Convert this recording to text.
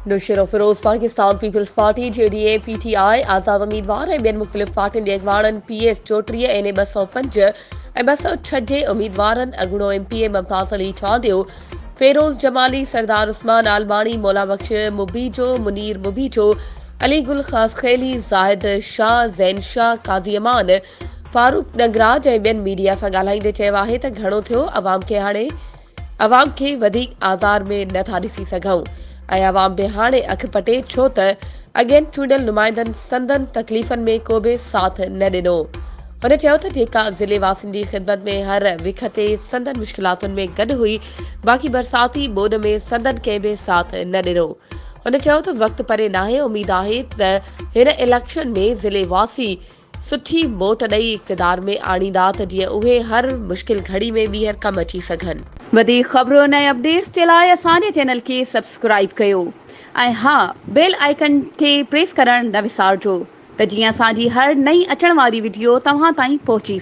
नुशर Feroze Pakistan Peoples Party JDA PTI आज़ाद उम्मीदवार ऐं ॿियनि मुख़्तलिफ़ पार्टियुनि जे अॻवाननि पीएस 34 ऐं 205 ऐं 206 जे उम्मीदवारनि अॻूणो एमपीए मुमताज़ अली चांडियो फेरोज़ जमाली सरदार उस्मान आलमानी मौला बख्श मुबीजो मुनीर मुबीजो अली गुल ख़ास खेली ज़ाहिद शाह ज़ैन शाह काज़ी अमान फारूक नगराज ऐं ॿियनि मीडिया सां ॻाल्हाईंदे चयो आहे त घणो थियो अवाम खे वधीक आज़ार में नथा ॾिसी सघूं ऐं अवाम बि हाणे अखि पटे छो त अॻियनि चूंडियल नुमाइंदनि संदन तकलीफ़नि में को बि साथ न ॾिनो। हुन चयो त जेका ज़िले वासियुनि जी ख़िदमत में हर विख ते संदन मुश्किलातुनि में गॾु हुई बाक़ी बरसाती ॿोॾ में संदन कंहिं बि साथ न ॾिनो। हुन चयो त वक़्तु परे नाहे उमेद आहे त हिन इलेक्शन में ज़िले वासी सुठी वोट ॾेई इक़्तिदार में आणींदा त जीअं उहे हर मुश्किल घड़ी में ॿीहर कमु अची सघनि। वधीक ख़बरुनि ऐं अपडेट्स जे लाइ असांजे चैनल खे सब्सक्राइब कयो ऐं हा बेल आइकन खे प्रेस करणु न विसारिजो त जीअं असांजी हर नई अचण वारी वीडियो तव्हां ताईं पहुची